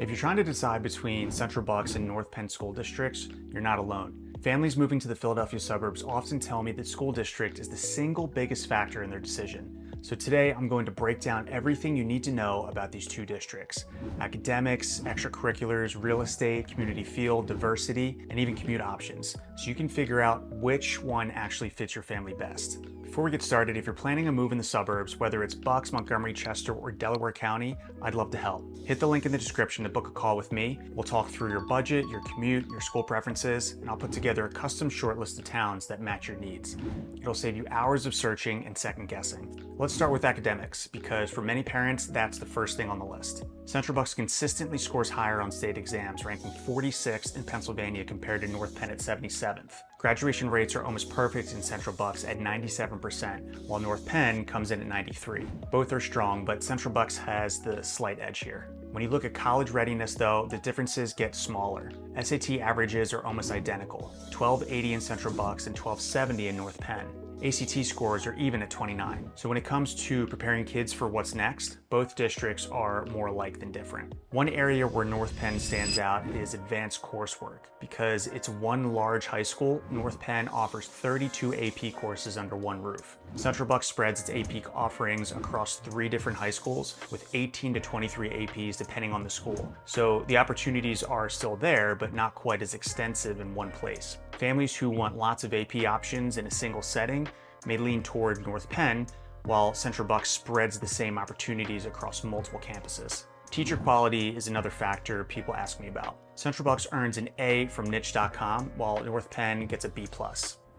If you're trying to decide between Central Bucks and North Penn school districts, you're not alone. Families moving to the Philadelphia suburbs often tell me that school district is the single biggest factor in their decision. So today I'm going to break down everything you need to know about these two districts: academics, extracurriculars, real estate, community feel, diversity, and even commute options, so you can figure out which one actually fits your family best. Before we get started, if you're planning a move in the suburbs, whether it's Bucks, Montgomery, Chester, or Delaware County, I'd love to help. Hit the link in the description to book a call with me. We'll talk through your budget, your commute, your school preferences, and I'll put together a custom short list of towns that match your needs. It'll save you hours of searching and second guessing. Let's start with academics, because for many parents, that's the first thing on the list. Central Bucks consistently scores higher on state exams, ranking 46th in Pennsylvania compared to North Penn at 77th. Graduation rates are almost perfect in Central Bucks at 97%, while North Penn comes in at 93. Both are strong, but Central Bucks has the slight edge here. When you look at college readiness though, the differences get smaller. SAT averages are almost identical, 1280 in Central Bucks and 1270 in North Penn. ACT scores are even at 29. So when it comes to preparing kids for what's next, both districts are more alike than different. One area where North Penn stands out is advanced coursework. Because it's one large high school, North Penn offers 32 AP courses under one roof. Central Bucks spreads its AP offerings across 3 different high schools with 18 to 23 APs depending on the school. So the opportunities are still there, but not quite as extensive in one place. Families who want lots of AP options in a single setting may lean toward North Penn, while Central Bucks spreads the same opportunities across multiple campuses. Teacher quality is another factor people ask me about. Central Bucks earns an A from niche.com, while North Penn gets a B+.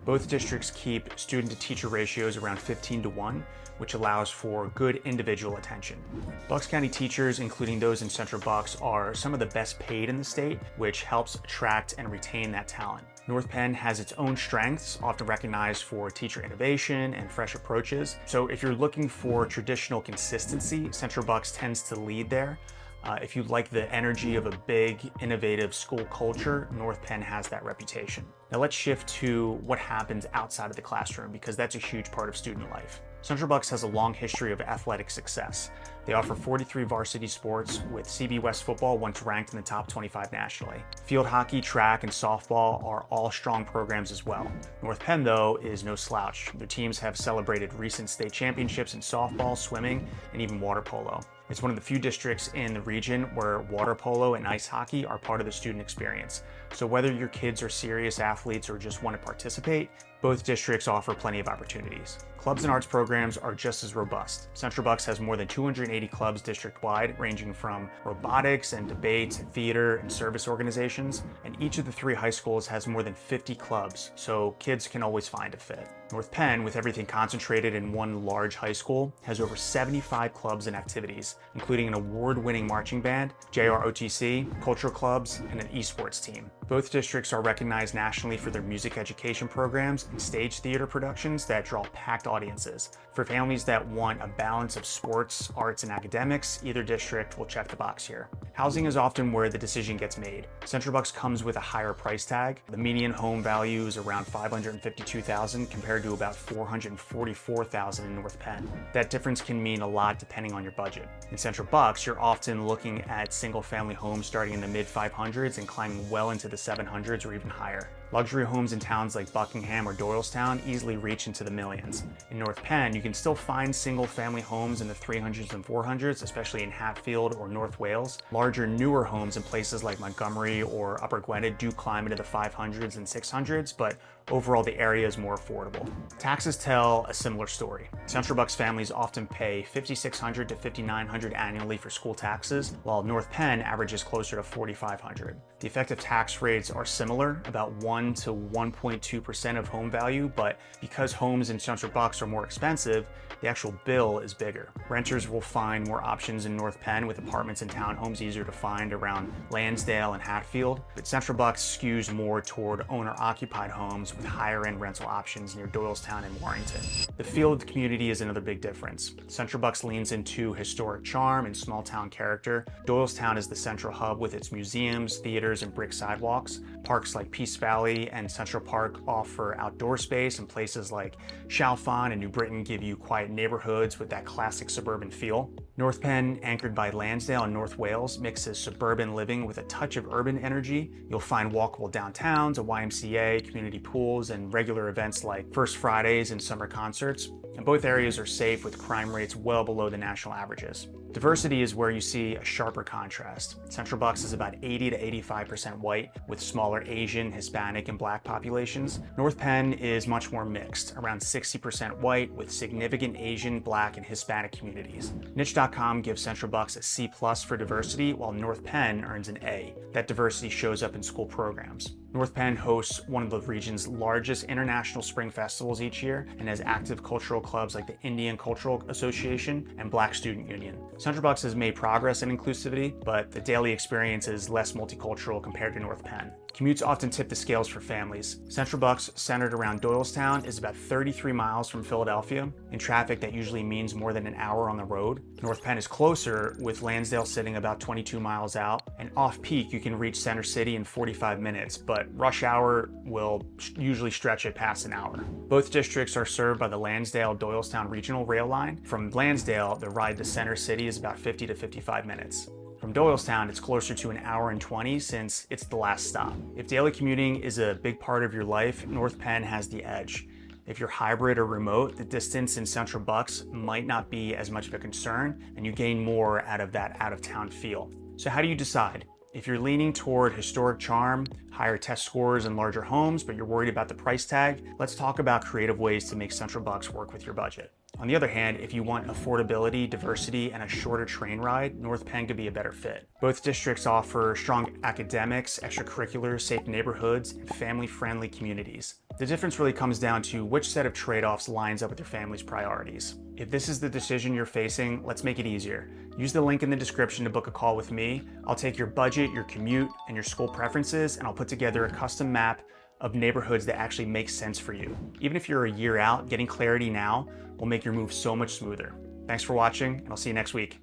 Both districts keep student-to-teacher ratios around 15:1, which allows for good individual attention. Bucks County teachers, including those in Central Bucks, are some of the best paid in the state, which helps attract and retain that talent. North Penn has its own strengths, often recognized for teacher innovation and fresh approaches. So if you're looking for traditional consistency, Central Bucks tends to lead there. If you like the energy of a big, innovative school culture, North Penn has that reputation. Now let's shift to what happens outside of the classroom, because that's a huge part of student life. Central Bucks has a long history of athletic success. They offer 43 varsity sports, with CB West football once ranked in the top 25 nationally. Field hockey, track, and softball are all strong programs as well. North Penn, though, is no slouch. Their teams have celebrated recent state championships in softball, swimming, and even water polo. It's one of the few districts in the region where water polo and ice hockey are part of the student experience. So whether your kids are serious athletes or just want to participate, both districts offer plenty of opportunities. Clubs and arts programs are just as robust. Central Bucks has more than 280 clubs district-wide, ranging from robotics and debate, theater, and service organizations. And each of the 3 high schools has more than 50 clubs, so kids can always find a fit. North Penn, with everything concentrated in one large high school, has over 75 clubs and activities, including an award-winning marching band, JROTC, cultural clubs, and an esports team. Both districts are recognized nationally for their music education programs and stage theater productions that draw packed audiences. For families that want a balance of sports, arts, and academics, either district will check the box here. Housing is often where the decision gets made. Central Bucks comes with a higher price tag. The median home value is around $552,000 compared to about $444,000 in North Penn. That difference can mean a lot depending on your budget. In Central Bucks, you're often looking at single-family homes starting in the mid-500s and climbing well into the 700s or even higher. Luxury homes in towns like Buckingham or Doylestown easily reach into the millions. In North Penn, you can still find single-family homes in the 300s and 400s, especially in Hatfield or North Wales. Larger, newer homes in places like Montgomery or Upper Gwinnett do climb into the 500s and 600s, but overall the area is more affordable. Taxes tell a similar story. Central Bucks families often pay $5,600 to $5,900 annually for school taxes, while North Penn averages closer to $4,500. The effective tax rates are similar, about 1 to 1.2% of home value, but because homes in Central Bucks are more expensive, the actual bill is bigger. Renters will find more options in North Penn, with apartments and townhomes easier to find around Lansdale and Hatfield, but Central Bucks skews more toward owner-occupied homes with higher-end rental options near Doylestown and Warrington. The feel of the community is another big difference. Central Bucks leans into historic charm and small-town character. Doylestown is the central hub with its museums, theaters, and brick sidewalks. Parks like Peace Valley and Central Park offer outdoor space, and places like Chalfont and New Britain give you quiet neighborhoods with that classic suburban feel. North Penn, anchored by Lansdale and North Wales, mixes suburban living with a touch of urban energy. You'll find walkable downtowns, a YMCA, community pools, and regular events like First Fridays and summer concerts. And both areas are safe with crime rates well below the national averages. Diversity is where you see a sharper contrast. Central Bucks is about 80 to 85% white, with smaller Asian, Hispanic, and Black populations. North Penn is much more mixed, around 60% white, with significant Asian, Black, and Hispanic communities. Niche.com gives Central Bucks a C+ for diversity, while North Penn earns an A. That diversity shows up in school programs. North Penn hosts one of the region's largest international spring festivals each year and has active cultural clubs like the Indian Cultural Association and Black Student Union. Central Bucks has made progress in inclusivity, but the daily experience is less multicultural compared to North Penn. Commutes often tip the scales for families. Central Bucks, centered around Doylestown, is about 33 miles from Philadelphia. In traffic, that usually means more than an hour on the road. North Penn is closer, with Lansdale sitting about 22 miles out, and off-peak you can reach Center City in 45 minutes, but rush hour will usually stretch it past an hour. Both districts are served by the Lansdale-Doylestown Regional Rail Line. From Lansdale, the ride to Center City is about 50 to 55 minutes. From Doylestown, it's closer to an hour and 20 since it's the last stop. If daily commuting is a big part of your life, North Penn has the edge. If you're hybrid or remote, the distance in Central Bucks might not be as much of a concern, and you gain more out of that out-of-town feel. So how do you decide? If you're leaning toward historic charm, higher test scores, and larger homes, but you're worried about the price tag, let's talk about creative ways to make Central Bucks work with your budget. On the other hand, if you want affordability, diversity, and a shorter train ride, North Penn could be a better fit. Both districts offer strong academics, extracurriculars, safe neighborhoods, and family-friendly communities. The difference really comes down to which set of trade-offs lines up with your family's priorities. If this is the decision you're facing, let's make it easier. Use the link in the description to book a call with me. I'll take your budget, your commute, and your school preferences, and I'll put together a custom map of neighborhoods that actually make sense for you. Even if you're a year out, getting clarity now will make your move so much smoother. Thanks for watching, and I'll see you next week.